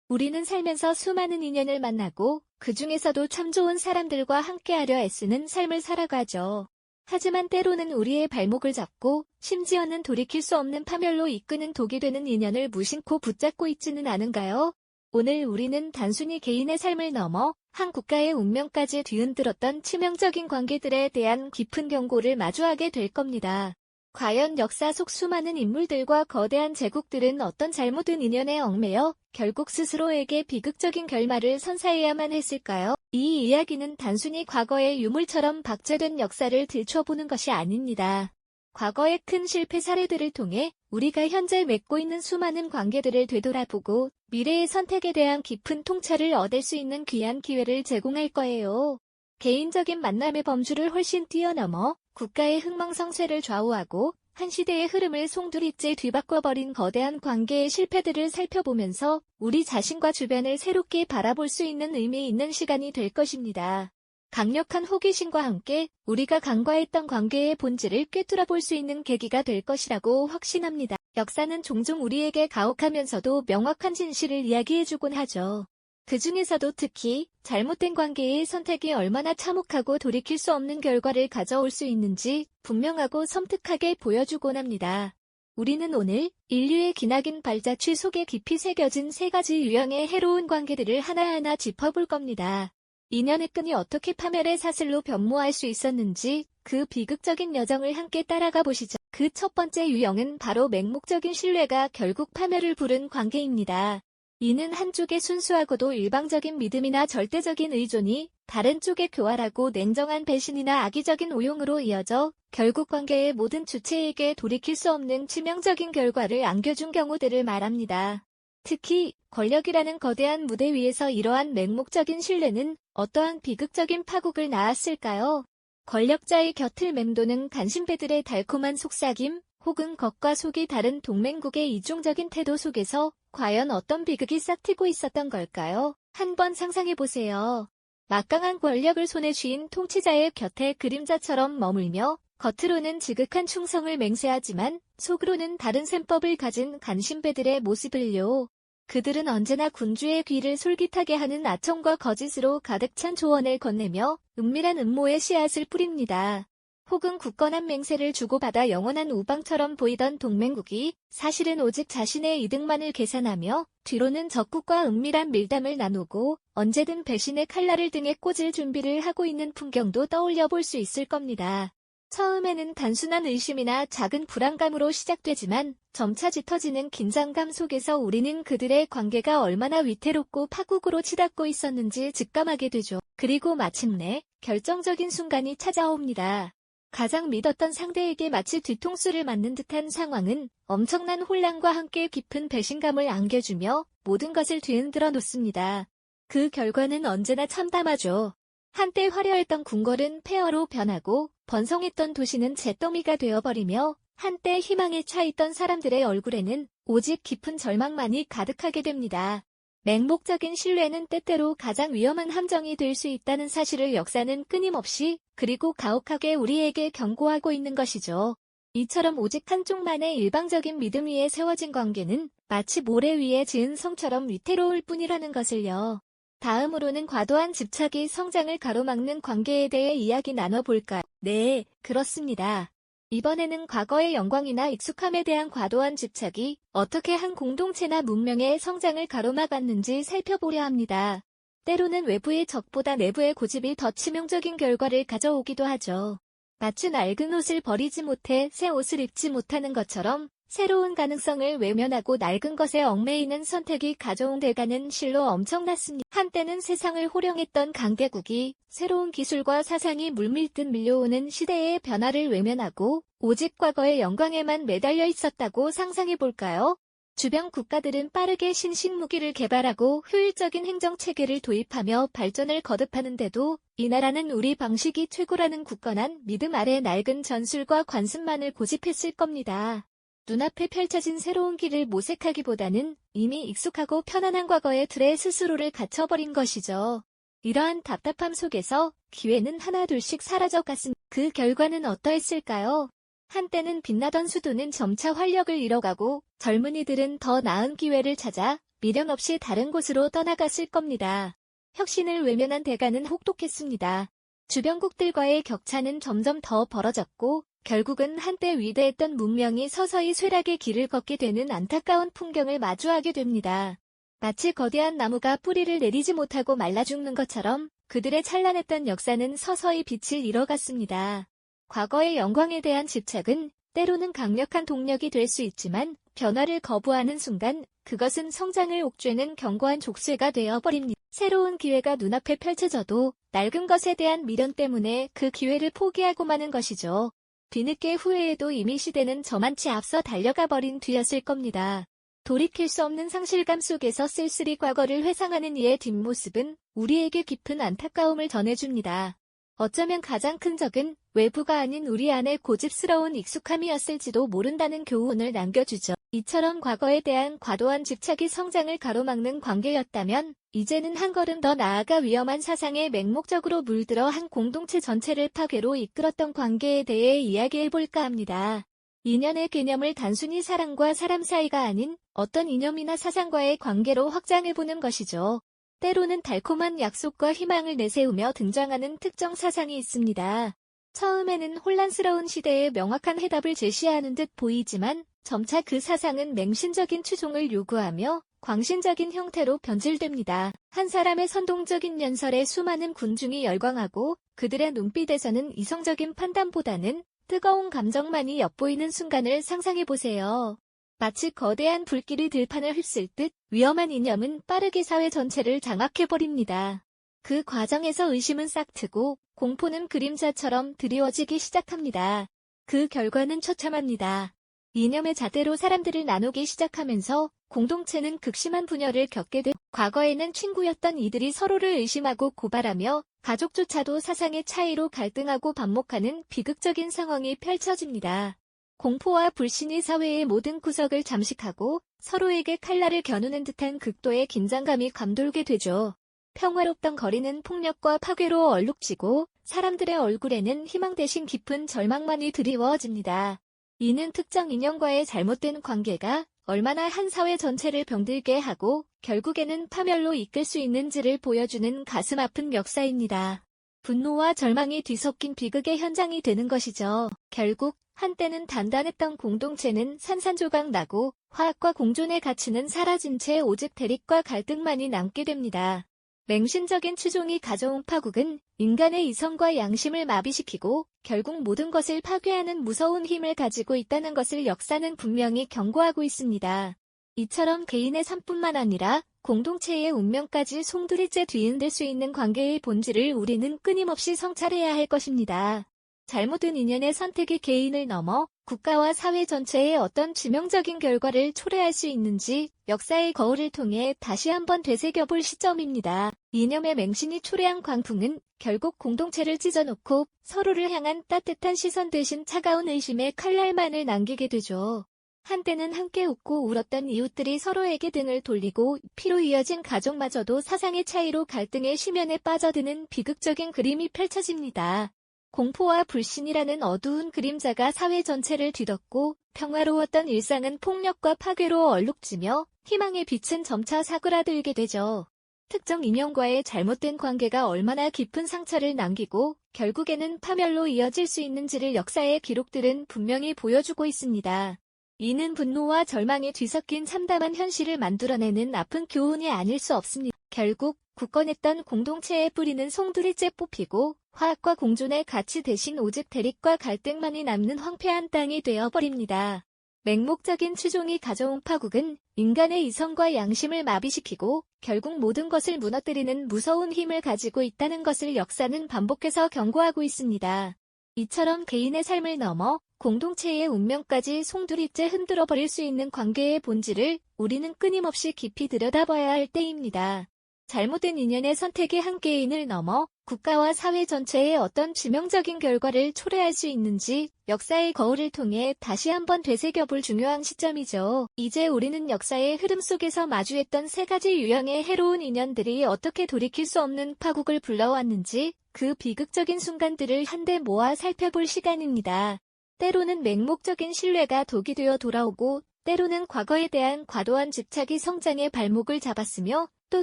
우리는 살면서 수많은 인연을 만나고 그 중에서도 참 좋은 사람들과 함께하려 애쓰는 삶을 살아가죠. 하지만 때로는 우리의 발목을 잡고 심지어는 돌이킬 수 없는 파멸로 이끄는 독이 되는 인연을 무심코 붙잡고 있지는 않은가요? 오늘 우리는 단순히 개인의 삶을 넘어 한 국가의 운명까지 뒤흔들었던 치명적인 관계들에 대한 깊은 경고를 마주하게 될 겁니다. 과연 역사 속 수많은 인물들과 거대한 제국들은 어떤 잘못된 인연에 얽매여 결국 스스로에게 비극적인 결말을 선사해야만 했을까요? 이 이야기는 단순히 과거의 유물처럼 박제된 역사를 들춰보는 것이 아닙니다. 과거의 큰 실패 사례들을 통해 우리가 현재 맺고 있는 수많은 관계들을 되돌아보고 미래의 선택에 대한 깊은 통찰을 얻을 수 있는 귀한 기회를 제공할 거예요. 개인적인 만남의 범주를 훨씬 뛰어넘어 국가의 흥망성쇠를 좌우하고 한 시대의 흐름을 송두리째 뒤바꿔버린 거대한 관계의 실패들을 살펴보면서 우리 자신과 주변을 새롭게 바라볼 수 있는 의미 있는 시간이 될 것입니다. 강력한 호기심과 함께 우리가 간과했던 관계의 본질을 꿰뚫어 볼 수 있는 계기가 될 것이라고 확신합니다. 역사는 종종 우리에게 가혹하면서도 명확한 진실을 이야기해주곤 하죠. 그 중에서도 특히 잘못된 관계의 선택이 얼마나 참혹하고 돌이킬 수 없는 결과를 가져올 수 있는지 분명하고 섬뜩하게 보여주곤 합니다. 우리는 오늘 인류의 기나긴 발자취 속에 깊이 새겨진 세 가지 유형의 해로운 관계들을 하나하나 짚어볼 겁니다. 인연의 끈이 어떻게 파멸의 사슬로 변모할 수 있었는지 그 비극적인 여정을 함께 따라가 보시죠. 그 첫 번째 유형은 바로 맹목적인 신뢰가 결국 파멸을 부른 관계입니다. 이는 한쪽의 순수하고도 일방적인 믿음이나 절대적인 의존이 다른 쪽의 교활하고 냉정한 배신이나 악의적인 오용으로 이어져 결국 관계의 모든 주체에게 돌이킬 수 없는 치명적인 결과를 안겨준 경우들을 말합니다. 특히 권력이라는 거대한 무대 위에서 이러한 맹목적인 신뢰는 어떠한 비극적인 파국을 낳았을까요? 권력자의 곁을 맴도는 간신배들의 달콤한 속삭임, 혹은 겉과 속이 다른 동맹국의 이중적인 태도 속에서 과연 어떤 비극이 싹트고 있었던 걸까요? 한번 상상해보세요. 막강한 권력을 손에 쥔 통치자의 곁에 그림자처럼 머물며 겉으로는 지극한 충성을 맹세하지만 속으로는 다른 셈법을 가진 간신배들의 모습을요. 그들은 언제나 군주의 귀를 솔깃하게 하는 아청과 거짓으로 가득 찬 조언을 건네며 은밀한 음모의 씨앗을 뿌립니다. 혹은 굳건한 맹세를 주고받아 영원한 우방처럼 보이던 동맹국이 사실은 오직 자신의 이득만을 계산하며 뒤로는 적국과 은밀한 밀담을 나누고 언제든 배신의 칼날을 등에 꽂을 준비를 하고 있는 풍경도 떠올려 볼 수 있을 겁니다. 처음에는 단순한 의심이나 작은 불안감으로 시작되지만 점차 짙어지는 긴장감 속에서 우리는 그들의 관계가 얼마나 위태롭고 파국으로 치닫고 있었는지 직감하게 되죠. 그리고 마침내 결정적인 순간이 찾아옵니다. 가장 믿었던 상대에게 마치 뒤통수를 맞는 듯한 상황은 엄청난 혼란과 함께 깊은 배신감을 안겨주며 모든 것을 뒤흔들어 놓습니다. 그 결과는 언제나 참담하죠. 한때 화려했던 궁궐은 폐허로 변하고 번성했던 도시는 잿더미가 되어버리며 한때 희망에 차있던 사람들의 얼굴에는 오직 깊은 절망만이 가득하게 됩니다. 맹목적인 신뢰는 때때로 가장 위험한 함정이 될 수 있다는 사실을 역사는 끊임없이 그리고 가혹하게 우리에게 경고하고 있는 것이죠. 이처럼 오직 한쪽만의 일방적인 믿음 위에 세워진 관계는 마치 모래 위에 지은 성처럼 위태로울 뿐이라는 것을요. 다음으로는 과도한 집착이 성장을 가로막는 관계에 대해 이야기 나눠볼까요? 네, 그렇습니다. 이번에는 과거의 영광이나 익숙함에 대한 과도한 집착이 어떻게 한 공동체나 문명의 성장을 가로막았는지 살펴보려 합니다. 때로는 외부의 적보다 내부의 고집이 더 치명적인 결과를 가져오기도 하죠. 마치 낡은 옷을 버리지 못해 새 옷을 입지 못하는 것처럼 새로운 가능성을 외면하고 낡은 것에 얽매이는 선택이 가져온 대가는 실로 엄청났습니다. 한때는 세상을 호령했던 강대국이 새로운 기술과 사상이 물밀듯 밀려오는 시대의 변화를 외면하고 오직 과거의 영광에만 매달려 있었다고 상상해볼까요? 주변 국가들은 빠르게 신식 무기를 개발하고 효율적인 행정체계를 도입하며 발전을 거듭하는데도 이 나라는 우리 방식이 최고라는 굳건한 믿음 아래 낡은 전술과 관습만을 고집했을 겁니다. 눈앞에 펼쳐진 새로운 길을 모색하기보다는 이미 익숙하고 편안한 과거의 틀에 스스로를 갇혀버린 것이죠. 이러한 답답함 속에서 기회는 하나둘씩 사라져갔습니다. 그 결과는 어떠했을까요? 한때는 빛나던 수도는 점차 활력을 잃어가고 젊은이들은 더 나은 기회를 찾아 미련 없이 다른 곳으로 떠나갔을 겁니다. 혁신을 외면한 대가는 혹독했습니다. 주변국들과의 격차는 점점 더 벌어졌고 결국은 한때 위대했던 문명이 서서히 쇠락의 길을 걷게 되는 안타까운 풍경을 마주하게 됩니다. 마치 거대한 나무가 뿌리를 내리지 못하고 말라 죽는 것처럼 그들의 찬란했던 역사는 서서히 빛을 잃어갔습니다. 과거의 영광에 대한 집착은 때로는 강력한 동력이 될 수 있지만 변화를 거부하는 순간 그것은 성장을 옥죄는 견고한 족쇄가 되어버립니다. 새로운 기회가 눈앞에 펼쳐져도 낡은 것에 대한 미련 때문에 그 기회를 포기하고 마는 것이죠. 뒤늦게 후회해도 이미 시대는 저만치 앞서 달려가 버린 뒤였을 겁니다. 돌이킬 수 없는 상실감 속에서 쓸쓸히 과거를 회상하는 이의 뒷모습은 우리에게 깊은 안타까움을 전해줍니다. 어쩌면 가장 큰 적은 외부가 아닌 우리 안의 고집스러운 익숙함이었을지도 모른다는 교훈을 남겨주죠. 이처럼 과거에 대한 과도한 집착이 성장을 가로막는 관계였다면 이제는 한 걸음 더 나아가 위험한 사상에 맹목적으로 물들어 한 공동체 전체를 파괴로 이끌었던 관계에 대해 이야기해볼까 합니다. 인연의 개념을 단순히 사람과 사람 사이가 아닌 어떤 이념이나 사상과의 관계로 확장해보는 것이죠. 때로는 달콤한 약속과 희망을 내세우며 등장하는 특정 사상이 있습니다. 처음에는 혼란스러운 시대에 명확한 해답을 제시하는 듯 보이지만 점차 그 사상은 맹신적인 추종을 요구하며 광신적인 형태로 변질됩니다. 한 사람의 선동적인 연설에 수많은 군중이 열광하고 그들의 눈빛에서는 이성적인 판단보다는 뜨거운 감정만이 엿보이는 순간을 상상해보세요. 마치 거대한 불길이 들판을 휩쓸 듯 위험한 이념은 빠르게 사회 전체를 장악해버립니다. 그 과정에서 의심은 싹트고 공포는 그림자처럼 드리워지기 시작합니다. 그 결과는 처참합니다. 이념의 잣대로 사람들을 나누기 시작하면서 공동체는 극심한 분열을 겪게 돼 과거에는 친구였던 이들이 서로를 의심하고 고발하며 가족조차도 사상의 차이로 갈등하고 반목하는 비극적인 상황이 펼쳐집니다. 공포와 불신이 사회의 모든 구석을 잠식하고 서로에게 칼날을 겨누는 듯한 극도의 긴장감이 감돌게 되죠. 평화롭던 거리는 폭력과 파괴로 얼룩지고 사람들의 얼굴에는 희망 대신 깊은 절망만이 드리워집니다. 이는 특정 인연과의 잘못된 관계가 얼마나 한 사회 전체를 병들게 하고 결국에는 파멸로 이끌 수 있는지를 보여주는 가슴 아픈 역사입니다. 분노와 절망이 뒤섞인 비극의 현장이 되는 것이죠. 결국 한때는 단단했던 공동체는 산산조각 나고 화합과 공존의 가치는 사라진 채 오직 대립과 갈등만이 남게 됩니다. 맹신적인 추종이 가져온 파국은 인간의 이성과 양심을 마비시키고 결국 모든 것을 파괴하는 무서운 힘을 가지고 있다는 것을 역사는 분명히 경고하고 있습니다. 이처럼 개인의 삶뿐만 아니라 공동체의 운명까지 송두리째 뒤흔들 수 있는 관계의 본질을 우리는 끊임없이 성찰해야 할 것입니다. 잘못된 인연의 선택이 개인을 넘어 국가와 사회 전체에 어떤致命적인 결과를 초래할 수 있는지 역사의 거울을 통해 다시 한번 되새겨볼 시점입니다. 이념의 맹신이 초래한 광풍은 결국 공동체를 찢어놓고 서로를 향한 따뜻한 시선 대신 차가운 의심의 칼날만을 남기게 되죠. 한때는 함께 웃고 울었던 이웃들이 서로에게 등을 돌리고 피로 이어진 가족마저도 사상의 차이로 갈등의 심연에 빠져드는 비극적인 그림이 펼쳐집니다. 공포와 불신이라는 어두운 그림자가 사회 전체를 뒤덮고 평화로웠던 일상은 폭력과 파괴로 얼룩지며 희망의 빛은 점차 사그라들게 되죠. 특정 인연과의 잘못된 관계가 얼마나 깊은 상처를 남기고 결국에는 파멸로 이어질 수 있는지를 역사의 기록들은 분명히 보여주고 있습니다. 이는 분노와 절망이 뒤섞인 참담한 현실을 만들어내는 아픈 교훈이 아닐 수 없습니다. 결국 굳건했던 공동체의 뿌리는 송두리째 뽑히고 화합과 공존의 가치 대신 오직 대립과 갈등만이 남는 황폐한 땅이 되어버립니다. 맹목적인 추종이 가져온 파국은 인간의 이성과 양심을 마비시키고 결국 모든 것을 무너뜨리는 무서운 힘을 가지고 있다는 것을 역사는 반복해서 경고하고 있습니다. 이처럼 개인의 삶을 넘어 공동체의 운명까지 송두리째 흔들어버릴 수 있는 관계의 본질을 우리는 끊임없이 깊이 들여다봐야 할 때입니다. 잘못된 인연의 선택이 한 개인을 넘어 국가와 사회 전체에 어떤致命적인 결과를 초래할 수 있는지 역사의 거울을 통해 다시 한번 되새겨볼 중요한 시점이죠. 이제 우리는 역사의 흐름 속에서 마주했던 세 가지 유형의 해로운 인연들이 어떻게 돌이킬 수 없는 파국을 불러왔는지 그 비극적인 순간들을 한데 모아 살펴볼 시간입니다. 때로는 맹목적인 신뢰가 독이 되어 돌아오고 때로는 과거에 대한 과도한 집착이 성장의 발목을 잡았으며 또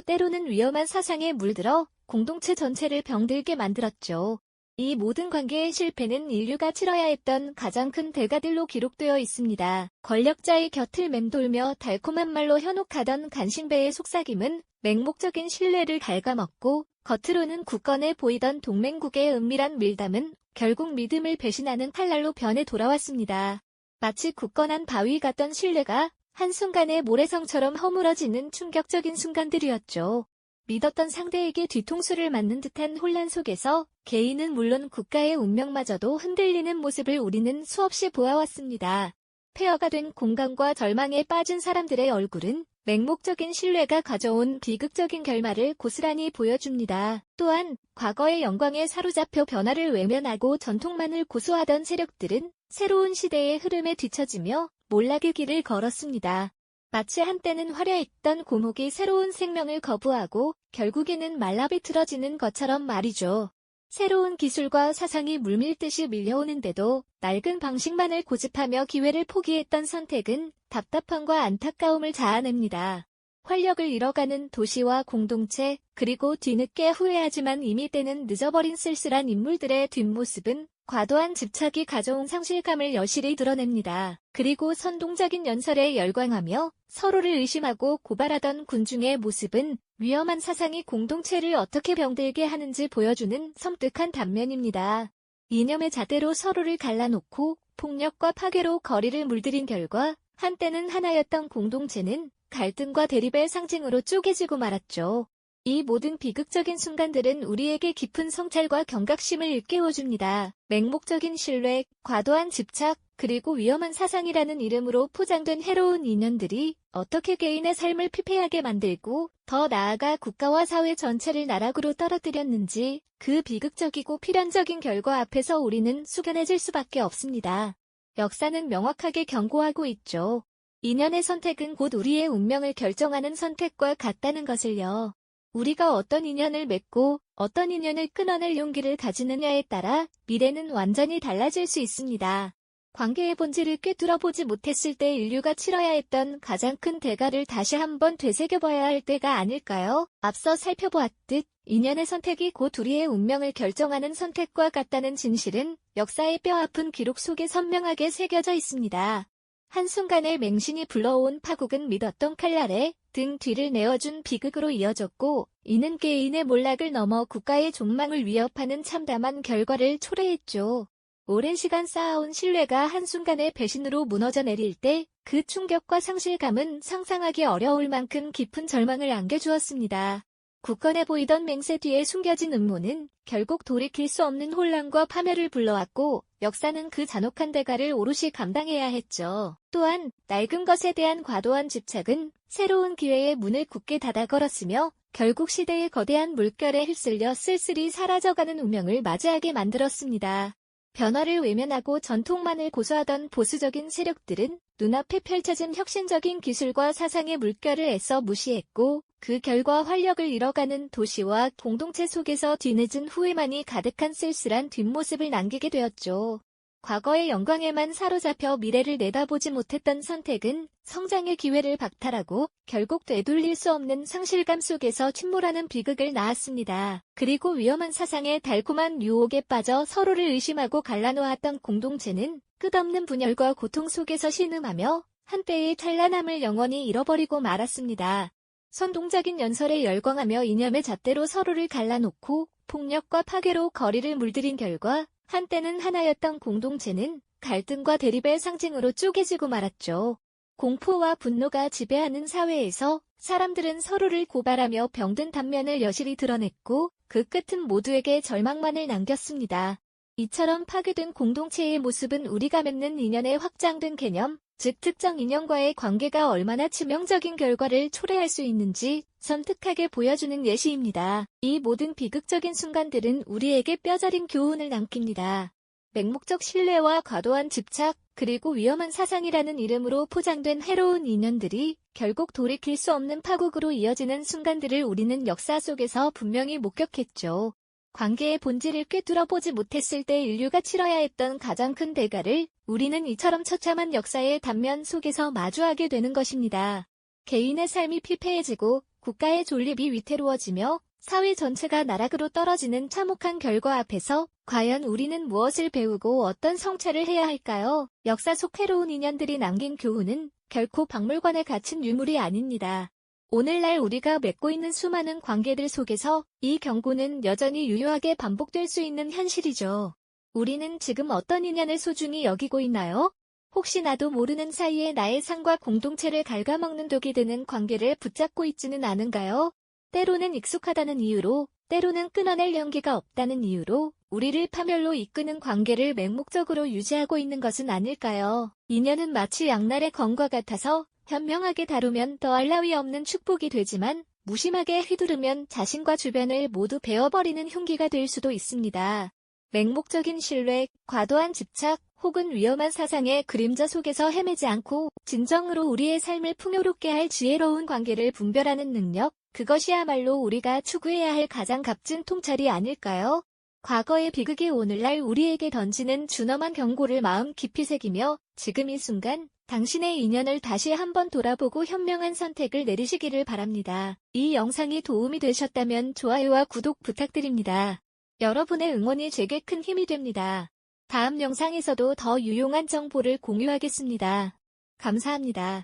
때로는 위험한 사상에 물들어 공동체 전체를 병들게 만들었죠. 이 모든 관계의 실패는 인류가 치러야 했던 가장 큰 대가들로 기록되어 있습니다. 권력자의 곁을 맴돌며 달콤한 말로 현혹하던 간신배의 속삭임은 맹목적인 신뢰를 갉아먹고 겉으로는 굳건해 보이던 동맹국의 은밀한 밀담은 결국 믿음을 배신하는 칼날로 변해 돌아왔습니다. 마치 굳건한 바위 같던 신뢰가 한순간에 모래성처럼 허물어지는 충격적인 순간들이었죠. 믿었던 상대에게 뒤통수를 맞는 듯한 혼란 속에서 개인은 물론 국가의 운명마저도 흔들리는 모습을 우리는 수없이 보아왔습니다. 폐허가 된 공간과 절망에 빠진 사람들의 얼굴은 맹목적인 신뢰가 가져온 비극적인 결말을 고스란히 보여줍니다. 또한 과거의 영광에 사로잡혀 변화를 외면하고 전통만을 고수하던 세력들은 새로운 시대의 흐름에 뒤처지며 몰락의 길을 걸었습니다. 마치 한때는 화려했던 고목이 새로운 생명을 거부하고 결국에는 말라비틀어지는 것처럼 말이죠. 새로운 기술과 사상이 물밀듯이 밀려오는데도 낡은 방식만을 고집하며 기회를 포기했던 선택은 답답함과 안타까움을 자아냅니다. 활력을 잃어가는 도시와 공동체, 그리고 뒤늦게 후회하지만 이미 때는 늦어버린 쓸쓸한 인물들의 뒷모습은 과도한 집착이 가져온 상실감을 여실히 드러냅니다. 그리고 선동적인 연설에 열광하며 서로를 의심하고 고발하던 군중의 모습은 위험한 사상이 공동체를 어떻게 병들게 하는지 보여주는 섬뜩한 단면입니다. 이념의 잣대로 서로를 갈라놓고 폭력과 파괴로 거리를 물들인 결과 한때는 하나였던 공동체는 갈등과 대립의 상징으로 쪼개지고 말았죠. 이 모든 비극적인 순간들은 우리에게 깊은 성찰과 경각심을 일깨워줍니다. 맹목적인 신뢰, 과도한 집착, 그리고 위험한 사상이라는 이름으로 포장된 해로운 인연들이 어떻게 개인의 삶을 피폐하게 만들고 더 나아가 국가와 사회 전체를 나락으로 떨어뜨렸는지 그 비극적이고 필연적인 결과 앞에서 우리는 숙연해질 수밖에 없습니다. 역사는 명확하게 경고하고 있죠. 인연의 선택은 곧 우리의 운명을 결정하는 선택과 같다는 것을요. 우리가 어떤 인연을 맺고 어떤 인연을 끊어낼 용기를 가지느냐에 따라 미래는 완전히 달라질 수 있습니다. 관계의 본질을 꿰뚫어보지 못했을 때 인류가 치러야 했던 가장 큰 대가를 다시 한번 되새겨봐야 할 때가 아닐까요? 앞서 살펴보았듯 인연의 선택이 곧 우리의 운명을 결정하는 선택과 같다는 진실은 역사의 뼈아픈 기록 속에 선명하게 새겨져 있습니다. 한순간에 맹신이 불러온 파국은 믿었던 칼날에 등 뒤를 내어준 비극으로 이어졌고 이는 개인의 몰락을 넘어 국가의 존망을 위협하는 참담한 결과를 초래했죠. 오랜 시간 쌓아온 신뢰가 한순간에 배신으로 무너져 내릴 때 그 충격과 상실감은 상상하기 어려울 만큼 깊은 절망을 안겨주었습니다. 굳건해 보이던 맹세 뒤에 숨겨진 음모는 결국 돌이킬 수 없는 혼란과 파멸을 불러왔고 역사는 그 잔혹한 대가를 오롯이 감당해야 했죠. 또한 낡은 것에 대한 과도한 집착은 새로운 기회의 문을 굳게 닫아 걸었으며 결국 시대의 거대한 물결에 휩쓸려 쓸쓸히 사라져가는 운명을 맞이하게 만들었습니다. 변화를 외면하고 전통만을 고수하던 보수적인 세력들은 눈앞에 펼쳐진 혁신적인 기술과 사상의 물결을 애써 무시했고 그 결과 활력을 잃어가는 도시와 공동체 속에서 뒤늦은 후회만이 가득한 쓸쓸한 뒷모습을 남기게 되었죠. 과거의 영광에만 사로잡혀 미래를 내다보지 못했던 선택은 성장의 기회를 박탈하고 결국 되돌릴 수 없는 상실감 속에서 침몰하는 비극을 낳았습니다. 그리고 위험한 사상의 달콤한 유혹에 빠져 서로를 의심하고 갈라놓았던 공동체는 끝없는 분열과 고통 속에서 신음하며 한때의 찬란함을 영원히 잃어버리고 말았습니다. 선동적인 연설에 열광하며 이념의 잣대로 서로를 갈라놓고 폭력과 파괴로 거리를 물들인 결과 한때는 하나였던 공동체는 갈등과 대립의 상징으로 쪼개지고 말았죠. 공포와 분노가 지배하는 사회에서 사람들은 서로를 고발하며 병든 단면을 여실히 드러냈고 그 끝은 모두에게 절망만을 남겼습니다. 이처럼 파괴된 공동체의 모습은 우리가 맺는 인연의 확장된 개념, 즉 특정 인연과의 관계가 얼마나 치명적인 결과를 초래할 수 있는지 섬뜩하게 보여주는 예시입니다. 이 모든 비극적인 순간들은 우리에게 뼈저린 교훈을 남깁니다. 맹목적 신뢰와 과도한 집착, 그리고 위험한 사상이라는 이름으로 포장된 해로운 인연들이 결국 돌이킬 수 없는 파국으로 이어지는 순간들을 우리는 역사 속에서 분명히 목격했죠. 관계의 본질을 꿰뚫어보지 못했을 때 인류가 치러야 했던 가장 큰 대가를 우리는 이처럼 처참한 역사의 단면 속에서 마주하게 되는 것입니다. 개인의 삶이 피폐해지고 국가의 존립이 위태로워지며 사회 전체가 나락으로 떨어지는 참혹한 결과 앞에서 과연 우리는 무엇을 배우고 어떤 성찰을 해야 할까요? 역사 속 해로운 인연들이 남긴 교훈은 결코 박물관에 갇힌 유물이 아닙니다. 오늘날 우리가 맺고 있는 수많은 관계들 속에서 이 경고는 여전히 유효하게 반복될 수 있는 현실이죠. 우리는 지금 어떤 인연을 소중히 여기고 있나요? 혹시 나도 모르는 사이에 나의 삶과 공동체를 갉아먹는 독이 되는 관계를 붙잡고 있지는 않은가요? 때로는 익숙하다는 이유로, 때로는 끊어낼 용기가 없다는 이유로 우리를 파멸로 이끄는 관계를 맹목적으로 유지하고 있는 것은 아닐까요? 인연은 마치 양날의 검과 같아서 현명하게 다루면 더할 나위 없는 축복이 되지만 무심하게 휘두르면 자신과 주변을 모두 베어버리는 흉기가 될 수도 있습니다. 맹목적인 신뢰, 과도한 집착, 혹은 위험한 사상의 그림자 속에서 헤매지 않고 진정으로 우리의 삶을 풍요롭게 할 지혜로운 관계를 분별하는 능력, 그것이야말로 우리가 추구해야 할 가장 값진 통찰이 아닐까요? 과거의 비극이 오늘날 우리에게 던지는 준엄한 경고를 마음 깊이 새기며 지금 이 순간 당신의 인연을 다시 한번 돌아보고 현명한 선택을 내리시기를 바랍니다. 이 영상이 도움이 되셨다면 좋아요와 구독 부탁드립니다. 여러분의 응원이 제게 큰 힘이 됩니다. 다음 영상에서도 더 유용한 정보를 공유하겠습니다. 감사합니다.